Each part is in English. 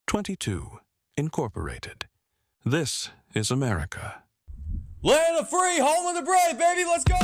22. Incorporated. This is America. Land of free, home of the brave, baby, let's go!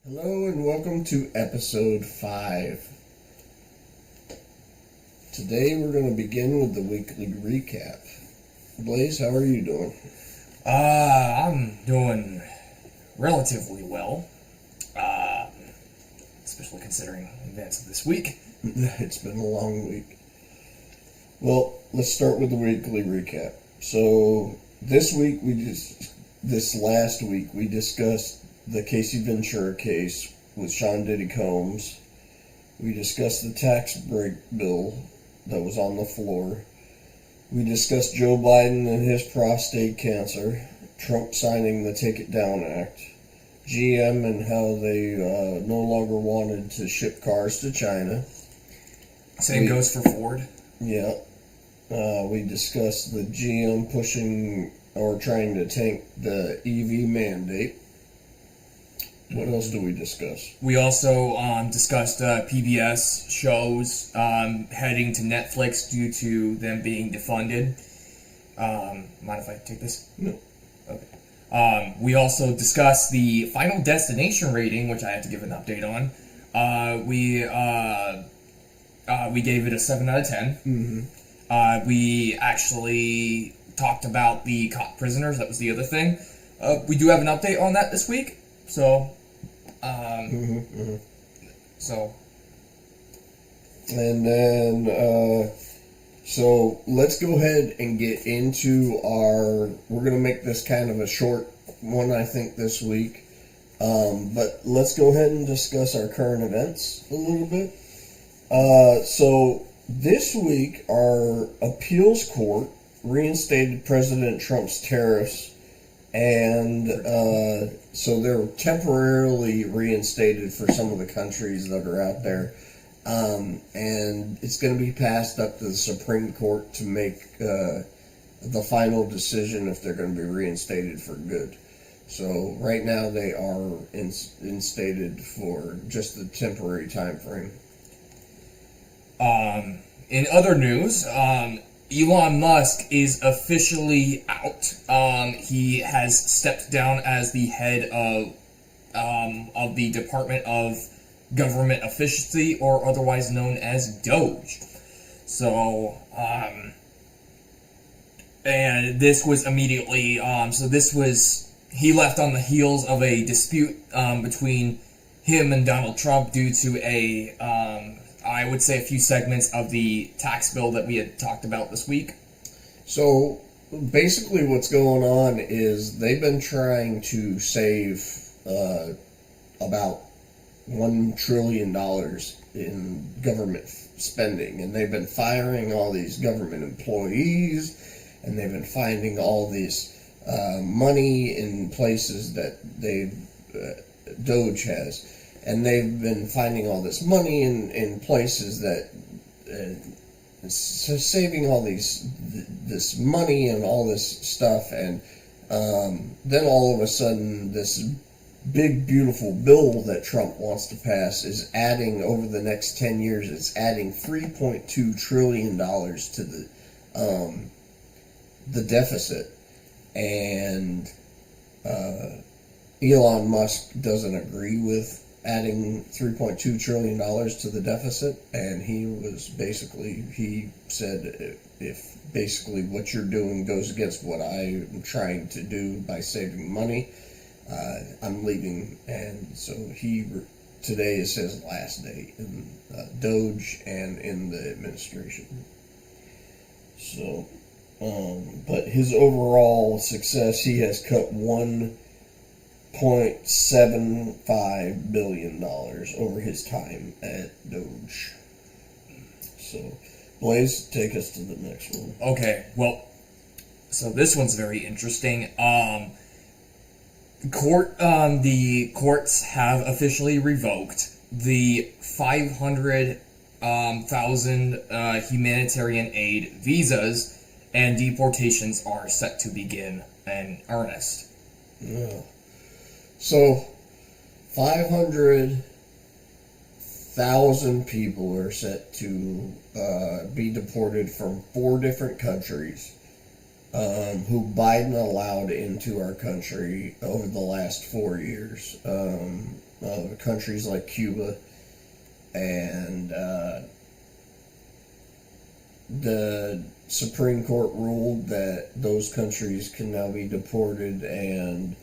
Hello and welcome to episode 5. Today we're going to begin with the weekly recap. Blaze, how are you doing? I'm doing relatively well, especially considering events of this week. It's been a long week. Well, let's start with the weekly recap. So this last week we discussed the Casey Ventura case with Sean Diddy Combs. We discussed the tax break bill that was on the floor. We discussed Joe Biden and his prostate cancer, Trump signing the Take It Down Act, GM and how they no longer wanted to ship cars to China. Same goes for Ford. Yeah. We discussed the GM pushing or trying to tank the EV mandate. What else do we discuss? We also discussed PBS shows heading to Netflix due to them being defunded. Mind if I take this? No. Okay. We also discussed the Final Destination rating, which I had to give an update on. We gave it a 7 out of 10. Mm-hmm. We actually talked about the caught prisoners. That was the other thing. We do have an update on that this week. So, And then, so let's go ahead and get into we're going to make this kind of a short one, I think, this week. But let's go ahead and discuss our current events a little bit. So this week, our appeals court reinstated President Trump's tariffs. And so they're temporarily reinstated for some of the countries that are out there. And it's going to be passed up to the Supreme Court to make the final decision if they're going to be reinstated for good. So right now they are instated for just the temporary time frame. In other news, Elon Musk is officially out. He has stepped down as the head of the Department of Government Efficiency, or otherwise known as Doge. So, and this was immediately, he left on the heels of a dispute between him and Donald Trump due to I would say a few segments of the tax bill that we had talked about this week. So basically what's going on is they've been trying to save about $1 trillion in government spending, and they've been firing all these government employees, and they've been finding all this money in places that Doge has. And they've been finding all this money in places that saving all this money and all this stuff, and then all of a sudden this big beautiful bill that Trump wants to pass is adding, over the next 10 years, it's adding $3.2 trillion to the deficit, and Elon Musk doesn't agree with adding $3.2 trillion to the deficit, and he said if basically what you're doing goes against what I'm trying to do by saving money, I'm leaving. And so today is his last day in Doge and in the administration. So, but his overall success, he has cut $1.75 billion over his time at Doge. So, Blaze, take us to the next one. Okay, well, so this one's very interesting. The courts have officially revoked the 500,000 humanitarian aid visas, and deportations are set to begin in earnest. Yeah. So, 500,000 people are set to be deported from 4 different countries who Biden allowed into our country over the last 4 years. Countries like Cuba, and the Supreme Court ruled that those countries can now be deported, and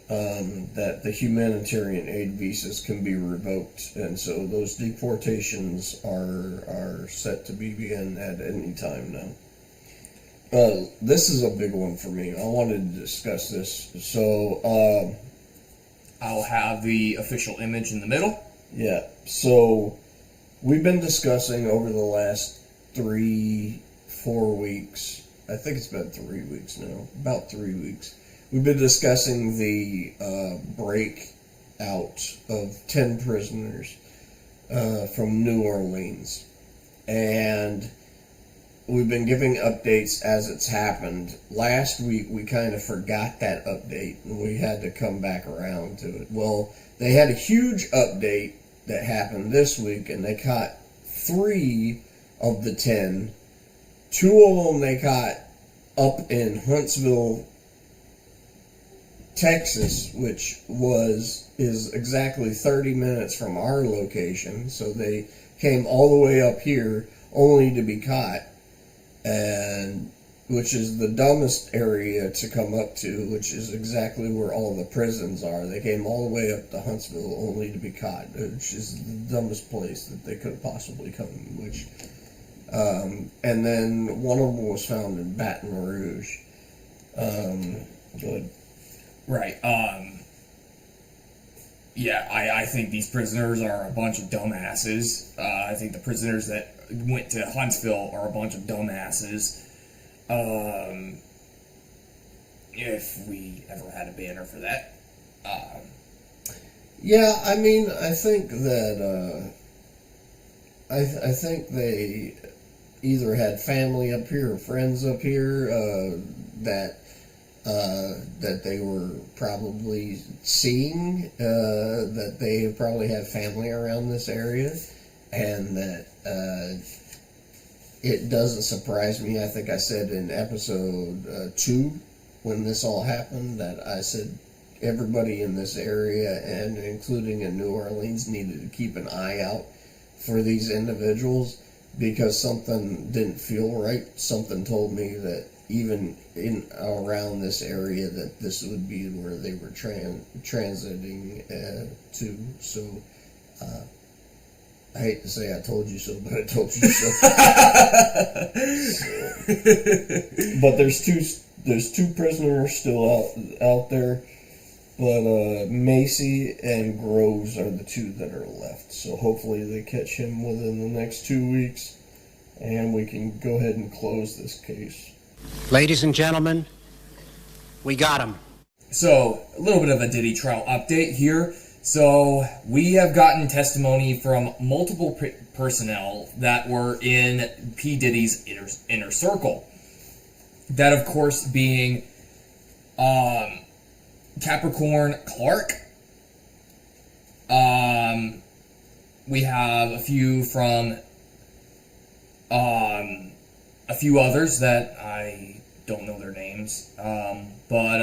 that the humanitarian aid visas can be revoked, and so those deportations are set to begin at any time now. This is a big one for me. I wanted to discuss this. So, I'll have the official image in the middle. Yeah. So, we've been discussing over the last 3-4 weeks. I think it's been 3 weeks now. About 3 weeks. We've been discussing the breakout of 10 prisoners from New Orleans. And we've been giving updates as it's happened. Last week, we kind of forgot that update, and we had to come back around to it. Well, they had a huge update that happened this week, and they caught 3 of the 10. 2 of them they caught up in Huntsville, Texas, which is exactly 30 minutes from our location. So they came all the way up here only to be caught, and which is the dumbest area to come up to, which is exactly where all the prisons are. They came all the way up to Huntsville only to be caught, which is the dumbest place that they could possibly come. And then one of them was found in Baton Rouge. Good. Right. Yeah, I think these prisoners are a bunch of dumbasses. I think the prisoners that went to Huntsville are a bunch of dumbasses. If we ever had a banner for that. Yeah, I mean, I think that, I think they either had family up here or friends up here, that they were probably seeing, that they probably have family around this area, and that it doesn't surprise me. I think I said in episode 2, when this all happened, that I said everybody in this area, and including in New Orleans, needed to keep an eye out for these individuals, because something didn't feel right. Something told me that even in around this area, that this would be where they were transiting to. So, I hate to say I told you so, but I told you so. But there's two prisoners still out there, but Macy and Groves are the 2 that are left. So hopefully they catch him within the next 2 weeks, and we can go ahead and close this case. Ladies and gentlemen, we got him. So, a little bit of a Diddy trial update here. So, we have gotten testimony from multiple personnel that were in P. Diddy's inner circle. That, of course, being Capricorn Clark. We have a few from a few others that I don't know their names, but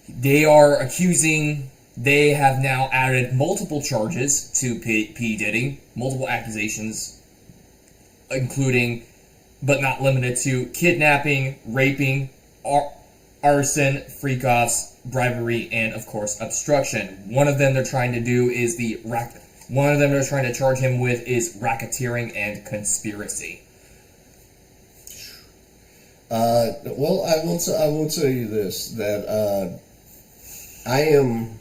They are accusing. They have now added multiple charges to P. Diddy, multiple accusations, including, but not limited to, kidnapping, raping, arson, freak-offs, bribery, and of course obstruction. One of them they're trying to do is One of them they're trying to charge him with is racketeering and conspiracy. Well, I will tell you this, that I am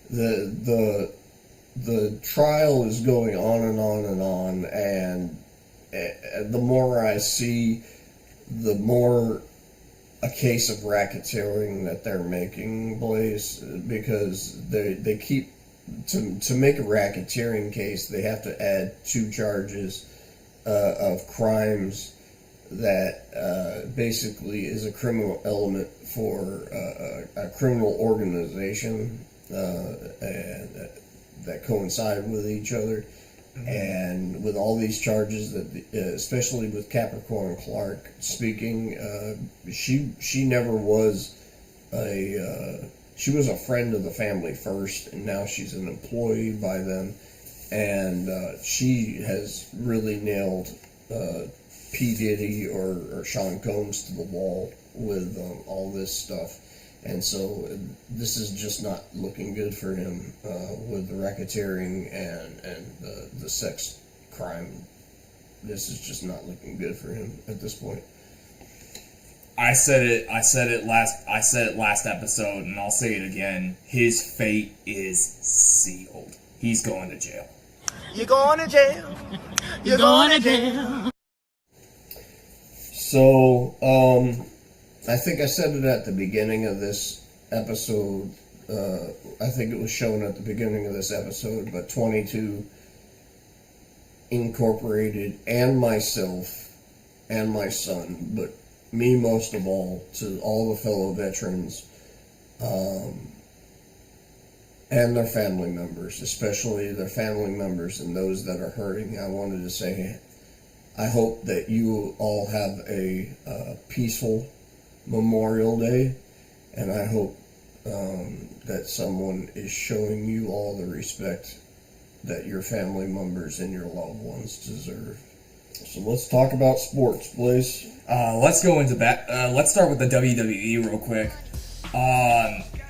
the trial is going on and on and on, and the more I see, the more a case of racketeering that they're making, Blaze, because they keep to make a racketeering case, they have to add 2 charges of crimes that basically is a criminal element for a criminal organization and that coincide with each other. And with all these charges, that especially with Capricorn Clark speaking, she never was she was a friend of the family first, and now she's an employee by them, and she has really nailed P. Diddy or Sean Combs to the wall with all this stuff. And so this is just not looking good for him with the racketeering and the sex crime. This is just not looking good for him at this point. I said it last episode, and I'll say it again. His fate is sealed. He's going to jail. You're going to jail. You're going to jail. So, I think I said it at the beginning of this episode. I think it was shown at the beginning of this episode, but 22 Incorporated and myself and my son, but me most of all, to all the fellow veterans and their family members, especially their family members and those that are hurting. I wanted to say, I hope that you all have a peaceful Memorial Day, and I hope that someone is showing you all the respect that your family members and your loved ones deserve. So let's talk about sports, please. Let's go into that. Let's start with the WWE real quick.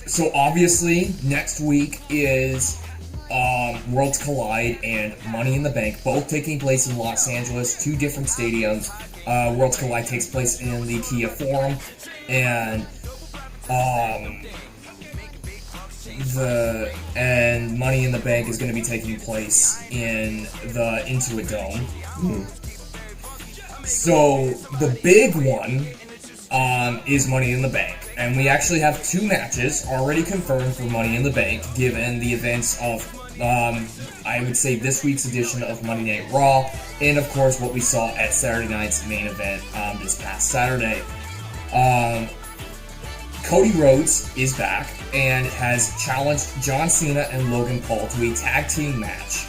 So obviously, next week is Worlds Collide and Money in the Bank, both taking place in Los Angeles, 2 different stadiums. Worlds Collide takes place in the Kia Forum, and Money in the Bank is going to be taking place in the Intuit Dome. So the big one is Money in the Bank, and we actually have 2 matches already confirmed for Money in the Bank, given the events of I would say this week's edition of Monday Night Raw, and of course what we saw at Saturday night's main event this past Saturday. Cody Rhodes is back and has challenged John Cena and Logan Paul to a tag team match.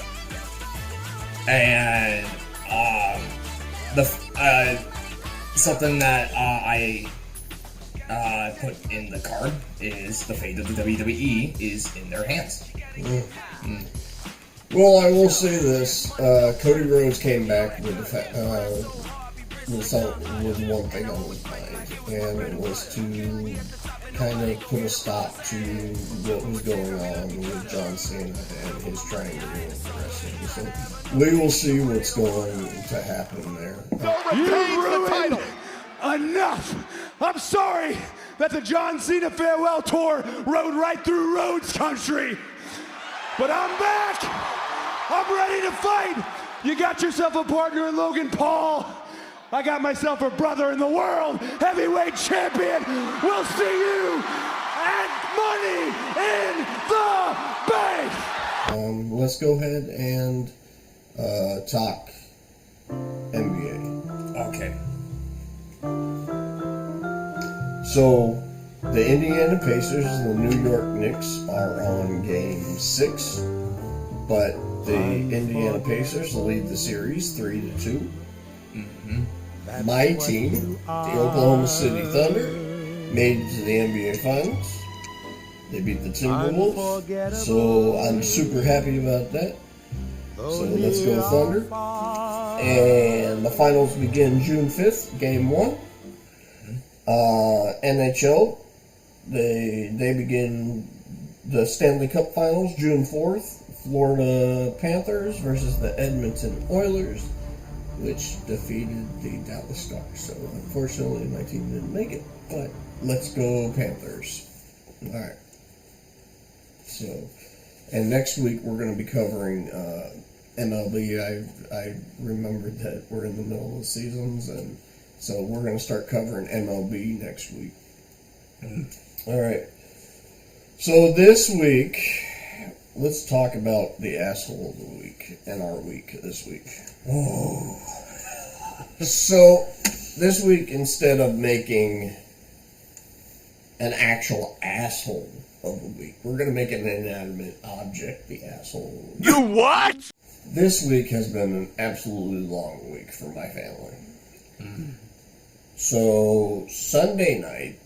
And something that I put in the card is the fate of the WWE is in their hands. Well, I will say this: Cody Rhodes came back with one thing on his mind, and it was to kind of put a stop to what was going on with John Cena and his trying to ruin the wrestling. So we will see what's going to happen there. You ruined enough! I'm sorry that the John Cena farewell tour rode right through Rhodes country, but I'm back! I'm ready to fight! You got yourself a partner in Logan Paul. I got myself a brother in the world heavyweight champion. We'll see you at Money in the Bank. Let's go ahead and talk NBA. Okay. So the Indiana Pacers and the New York Knicks are on Game 6, but the Indiana Pacers lead the series 3-2. My team, the Oklahoma City Thunder, made it to the NBA Finals. They beat the Timberwolves, so I'm super happy about that. So let's go Thunder. And the finals begin June 5th, Game 1. NHL, they begin the Stanley Cup Finals June 4th. Florida Panthers versus the Edmonton Oilers, which defeated the Dallas Stars. So unfortunately my team didn't make it, but let's go Panthers. Alright. So, and next week we're going to be covering MLB. I remembered that we're in the middle of the seasons, and so we're going to start covering MLB next week. Alright. So this week, let's talk about the asshole of the week and our week this week. Oh. So, this week, instead of making an actual asshole of the week, we're going to make an inanimate object the asshole. You what? This week has been an absolutely long week for my family. So, Sunday night,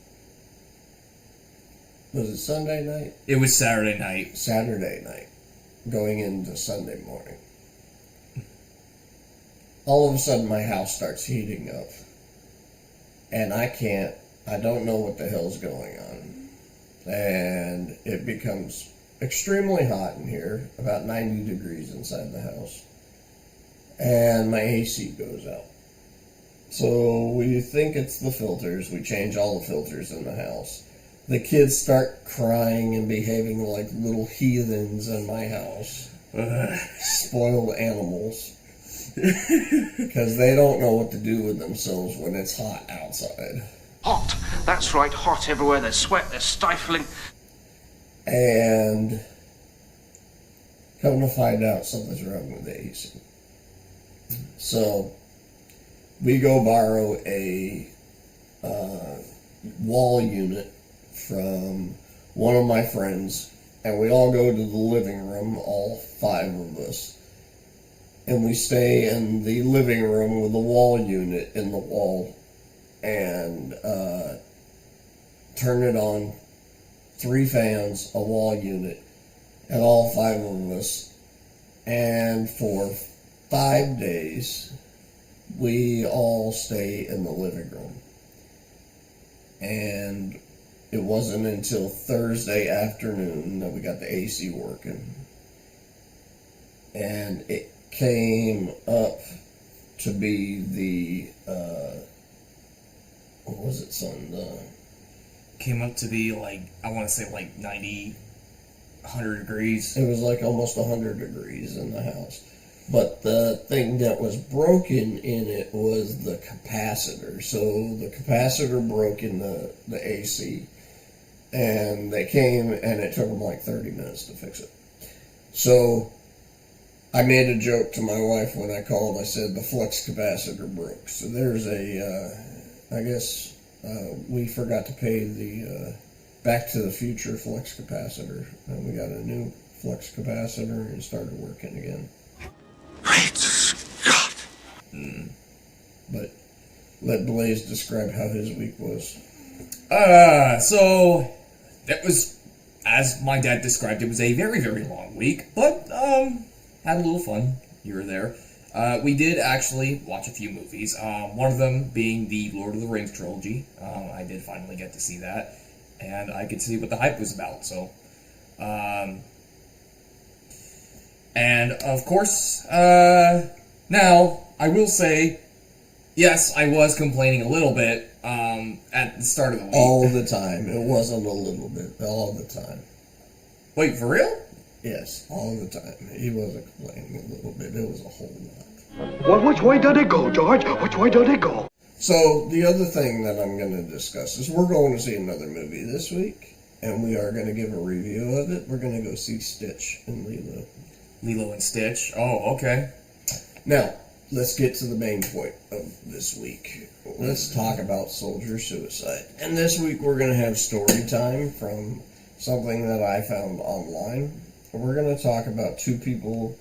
was it Sunday night? It was Saturday night. Saturday night, going into Sunday morning. All of a sudden my house starts heating up. And I don't know what the hell's going on. And it becomes extremely hot in here, about 90 degrees inside the house. And my AC goes out. So we think it's the filters. We change all the filters in the house. The kids start crying and behaving like little heathens in my house. Spoiled animals. Because they don't know what to do with themselves when it's hot outside. Hot. That's right, hot everywhere. There's sweat, there's stifling. And come to find out something's wrong with the AC. So we go borrow a wall unit from one of my friends, and we all go to the living room, all 5 of us, and we stay in the living room with the wall unit in the wall, and turn it on, 3 fans, a wall unit, and all 5 of us, and for 5 days we all stay in the living room. And it wasn't until Thursday afternoon that we got the AC working. And it came up to be the, what was it, son? Came up to be like, I want to say like 90, 100 degrees. It was like almost 100 degrees in the house. But the thing that was broken in it was the capacitor. So the capacitor broke in the AC. And they came, and it took them like 30 minutes to fix it. So I made a joke to my wife when I called. I said the flux capacitor broke. So there's I guess we forgot to pay the Back to the Future flux capacitor. And we got a new flux capacitor and it started working again. Great Scott! But let Blaze describe how his week was. So that was, as my dad described, it was a very, very long week, but had a little fun here or there. We did actually watch a few movies, one of them being the Lord of the Rings trilogy. I did finally get to see that, and I could see what the hype was about, so. And, of course, now, I will say, yes, I was complaining a little bit at the start of the week. All the time. It wasn't a little bit. All the time. Wait, for real? Yes, all the time. He wasn't complaining a little bit. It was a whole lot. Well, which way did it go, George? Which way did it go? So, the other thing that I'm going to discuss is we're going to see another movie this week, and we are going to give a review of it. We're going to go see Stitch and Lilo. Lilo and Stitch? Oh, okay. Now, let's get to the main point of this week. Let's talk about soldier suicide. And this week we're going to have story time from something that I found online. We're going to talk about 2 people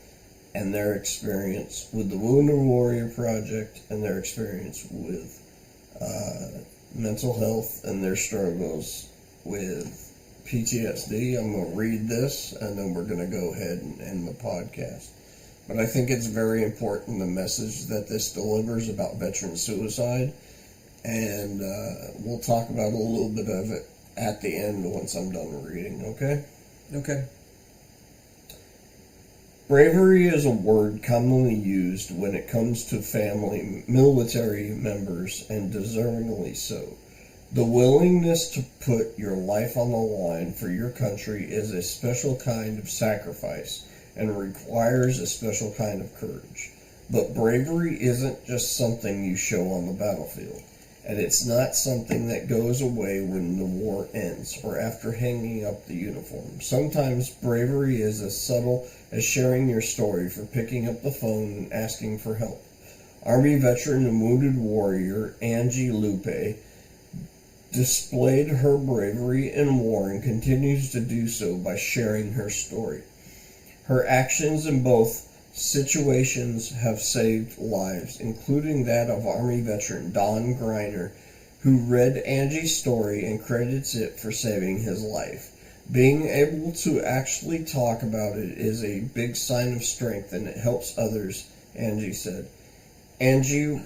and their experience with the Wounded Warrior Project and their experience with mental health and their struggles with PTSD. I'm going to read this, and then we're going to go ahead and end the podcast. But I think it's very important, the message that this delivers about veteran suicide, and we'll talk about a little bit of it at the end once I'm done reading, okay? Okay. Bravery is a word commonly used when it comes to military members, and deservingly so. The willingness to put your life on the line for your country is a special kind of sacrifice and requires a special kind of courage. But bravery isn't just something you show on the battlefield, and it's not something that goes away when the war ends or after hanging up the uniform. Sometimes bravery is as subtle as sharing your story, for picking up the phone and asking for help. Army veteran and wounded warrior Angie Lupe displayed her bravery in war and continues to do so by sharing her story. Her actions in both situations have saved lives, including that of Army veteran Don Griner, who read Angie's story and credits it for saving his life. Being able to actually talk about it is a big sign of strength, and it helps others, Angie said. Angie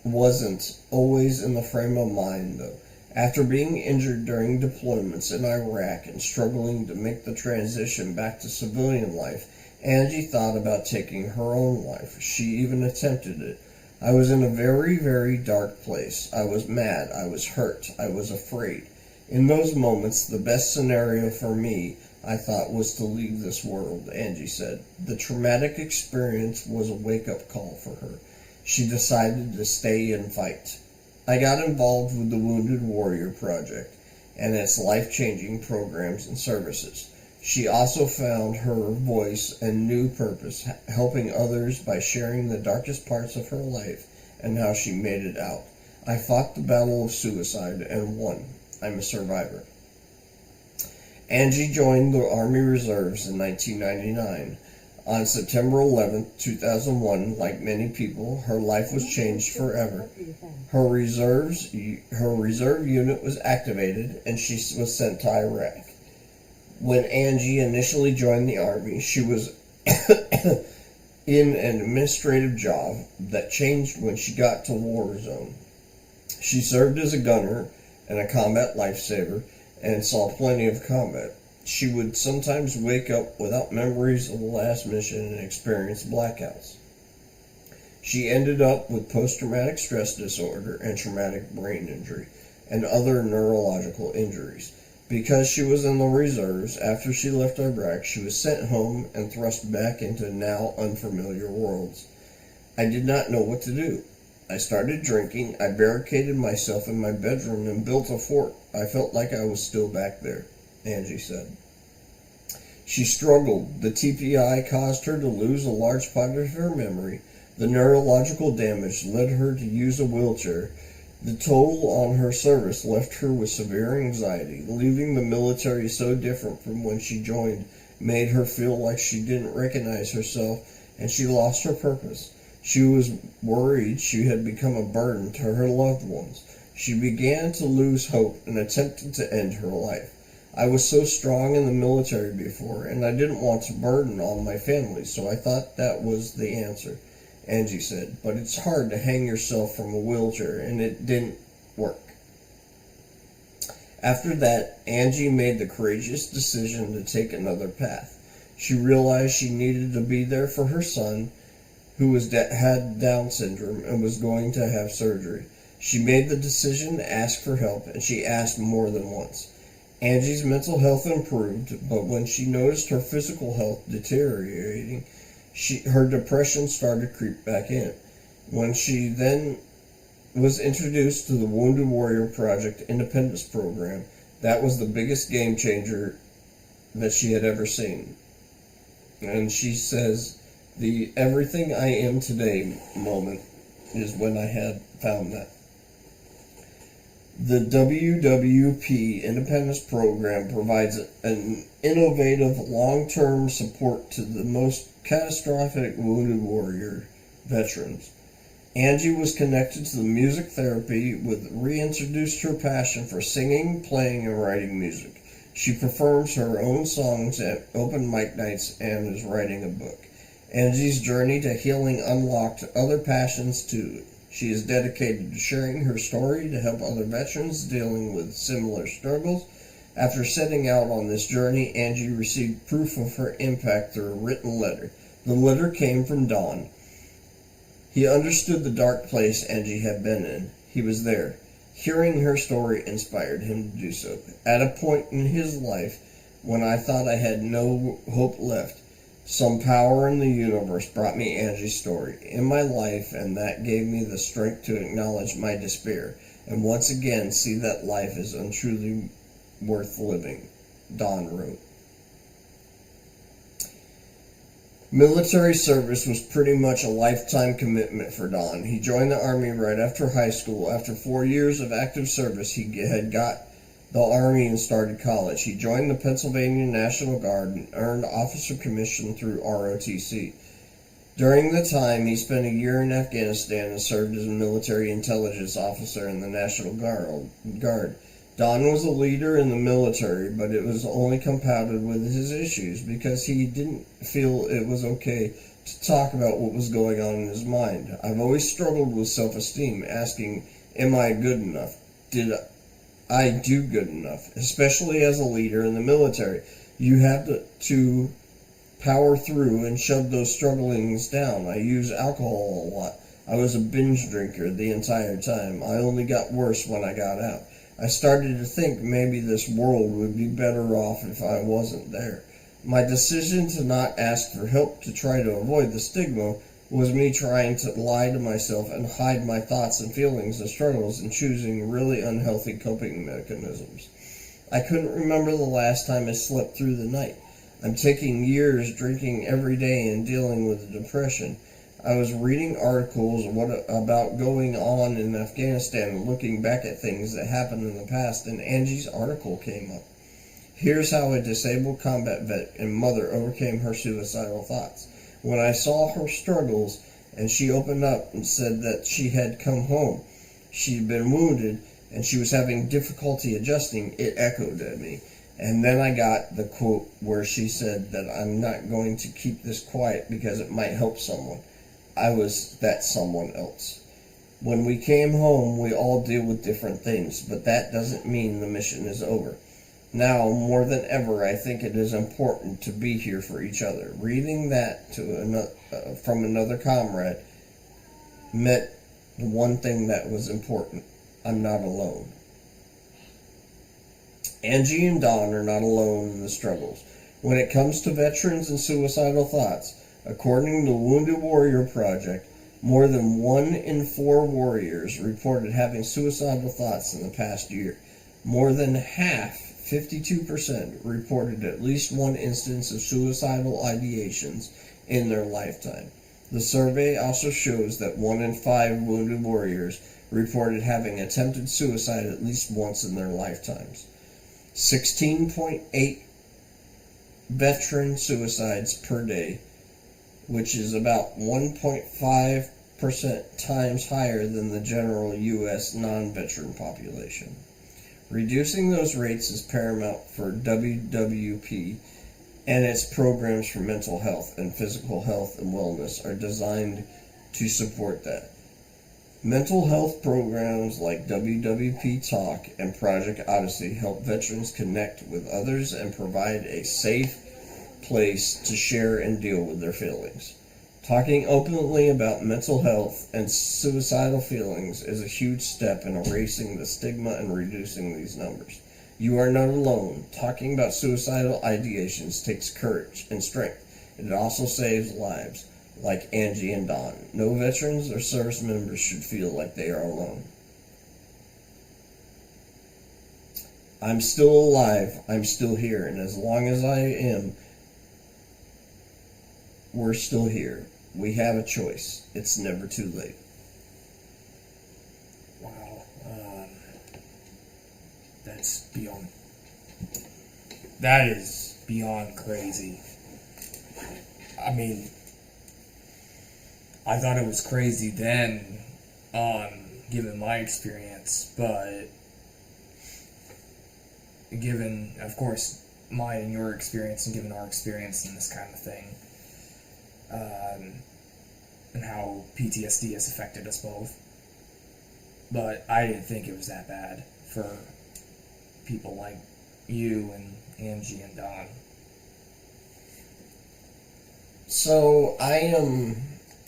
wasn't always in the frame of mind, though. After being injured during deployments in Iraq and struggling to make the transition back to civilian life, Angie thought about taking her own life. She even attempted it. I was in a very, very dark place. I was mad. I was hurt. I was afraid. In those moments, the best scenario for me, I thought, was to leave this world, Angie said. The traumatic experience was a wake-up call for her. She decided to stay and fight. I got involved with the Wounded Warrior Project and its life-changing programs and services. She also found her voice and new purpose, helping others by sharing the darkest parts of her life and how she made it out. I fought the battle of suicide and won. I'm a survivor. Angie joined the Army Reserves in 1999. On September 11, 2001, like many people, her life was changed forever. Her reserve unit was activated, and she was sent to Iraq. When Angie initially joined the Army, she was in an administrative job that changed when she got to war zone. She served as a gunner and a combat lifesaver and saw plenty of combat. She would sometimes wake up without memories of the last mission and experience blackouts. She ended up with post-traumatic stress disorder and traumatic brain injury and other neurological injuries. Because she was in the reserves, after she left Iraq, she was sent home and thrust back into now unfamiliar worlds. I did not know what to do. I started drinking. I barricaded myself in my bedroom and built a fort. I felt like I was still back there, Angie said. She struggled. The TPI caused her to lose a large part of her memory. The neurological damage led her to use a wheelchair. The toll on her service left her with severe anxiety. Leaving the military so different from when she joined made her feel like she didn't recognize herself, and she lost her purpose. She was worried she had become a burden to her loved ones. She began to lose hope and attempted to end her life. I was so strong in the military before, and I didn't want to burden on my family, so I thought that was the answer, Angie said. But it's hard to hang yourself from a wheelchair, and it didn't work. After that, Angie made the courageous decision to take another path. She realized she needed to be there for her son, who had Down syndrome and was going to have surgery. She made the decision to ask for help, and she asked more than once. Angie's mental health improved, but when she noticed her physical health deteriorating, her depression started to creep back in. When she then was introduced to the Wounded Warrior Project Independence Program, that was the biggest game changer that she had ever seen. And she says, the everything I am today moment is when I had found that. The WWP Independence Program provides an innovative long-term support to the most catastrophic wounded warrior veterans. Angie was connected to the music therapy, reintroduced her passion for singing, playing, and writing music. She performs her own songs at open mic nights and is writing a book. Angie's journey to healing unlocked other passions too. She is dedicated to sharing her story to help other veterans dealing with similar struggles. After setting out on this journey, Angie received proof of her impact through a written letter. The letter came from Don. He understood the dark place Angie had been in. He was there. Hearing her story inspired him to do so. At a point in his life when I thought I had no hope left, some power in the universe brought me Angie's story in my life, and that gave me the strength to acknowledge my despair and once again see that life is untruly worth living, Don wrote. Military service was pretty much a lifetime commitment for Don. He joined the Army right after high school. After 4 years of active service, he had got the Army and started college. He joined the Pennsylvania National Guard and earned officer commission through ROTC. During the time, he spent a year in Afghanistan and served as a military intelligence officer in the National Guard. Don was a leader in the military, but it was only compounded with his issues because he didn't feel it was okay to talk about what was going on in his mind. I've always struggled with self-esteem, asking, am I good enough? Did I do good enough? Especially as a leader in the military, you have to power through and shove those strugglings down. I use alcohol a lot. I was a binge drinker the entire time. I only got worse when I got out. I started to think maybe this world would be better off if I wasn't there. My decision to not ask for help to try to avoid the stigma was me trying to lie to myself and hide my thoughts and feelings and struggles and choosing really unhealthy coping mechanisms. I couldn't remember the last time I slept through the night. I'm taking years drinking every day and dealing with depression. I was reading articles about going on in Afghanistan and looking back at things that happened in the past, and Angie's article came up. Here's how a disabled combat vet and mother overcame her suicidal thoughts. When I saw her struggles and she opened up and said that she had come home, she'd been wounded, and she was having difficulty adjusting, it echoed at me. And then I got the quote where she said that I'm not going to keep this quiet because it might help someone. I was that someone else. When we came home, we all deal with different things, but that doesn't mean the mission is over. Now, more than ever, I think it is important to be here for each other. Reading that from another comrade meant the one thing that was important. I'm not alone. Angie and Don are not alone in the struggles. When it comes to veterans and suicidal thoughts, according to the Wounded Warrior Project, more than 1 in 4 warriors reported having suicidal thoughts in the past year. More than half, 52%, reported at least one instance of suicidal ideations in their lifetime. The survey also shows that 1 in 5 wounded warriors reported having attempted suicide at least once in their lifetimes. 16.8 veteran suicides per day, which is about 1.5% times higher than the general U.S. non-veteran population. Reducing those rates is paramount for WWP, and its programs for mental health and physical health and wellness are designed to support that. Mental health programs like WWP Talk and Project Odyssey help veterans connect with others and provide a safe place to share and deal with their feelings. Talking openly about mental health and suicidal feelings is a huge step in erasing the stigma and reducing these numbers. You are not alone. Talking about suicidal ideations takes courage and strength. It also saves lives, like Angie and Don. No veterans or service members should feel like they are alone. I'm still alive. I'm still here. And as long as I am, we're still here. We have a choice. It's never too late. Wow. That's beyond... That is beyond crazy. I mean, I thought it was crazy then, given my experience, but given, of course, mine and your experience, and given our experience in this kind of thing, and how PTSD has affected us both. But I didn't think it was that bad for people like you and Angie and Don. So I am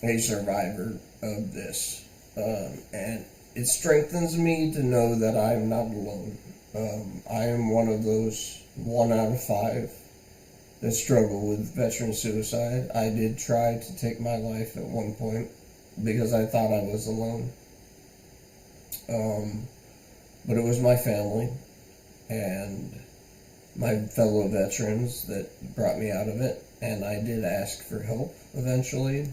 a survivor of this, and it strengthens me to know that I'm not alone. I am one of those 1 out of 5 that struggle with veteran suicide. I did try to take my life at one point because I thought I was alone. But it was my family and my fellow veterans that brought me out of it, and I did ask for help eventually.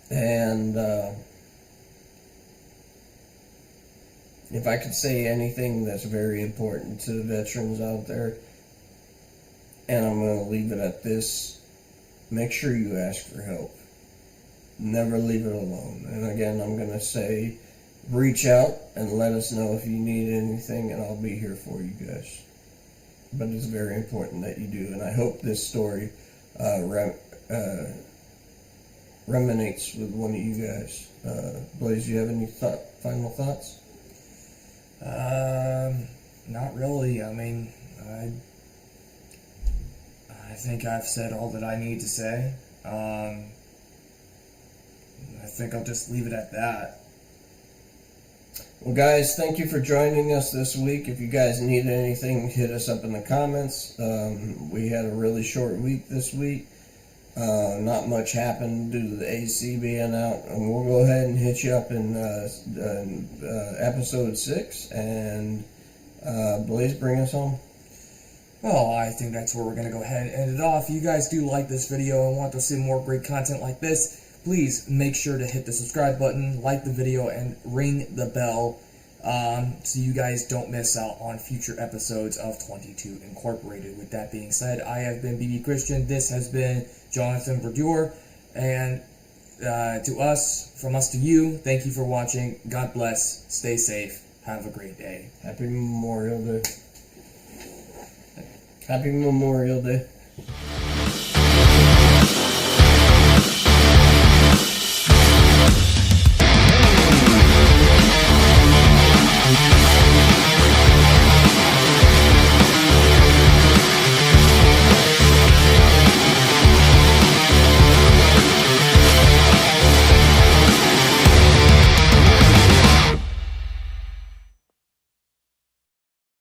And if I could say anything that's very important to the veterans out there, and I'm going to leave it at this, make sure you ask for help. Never leave it alone. And again, I'm going to say, reach out and let us know if you need anything, and I'll be here for you guys. But it's very important that you do, and I hope this story resonates with one of you guys. Blaze, do you have any final thoughts? Not really. I mean, I think I've said all that I need to say. I think I'll just leave it at that. Well, guys, thank you for joining us this week. If you guys need anything, hit us up in the comments. We had a really short week this week. Not much happened due to the AC being out. And we'll go ahead and hit you up in episode 6. And Blaze, bring us home. Well, I think that's where we're going to go ahead and end it off. If you guys do like this video and want to see more great content like this, please make sure to hit the subscribe button, like the video, and ring the bell so you guys don't miss out on future episodes of 22 Incorporated. With that being said, I have been BB Christian. This has been Jonathan Brodeur. And from us to you, thank you for watching. God bless. Stay safe. Have a great day. Happy Memorial Day. Happy Memorial Day.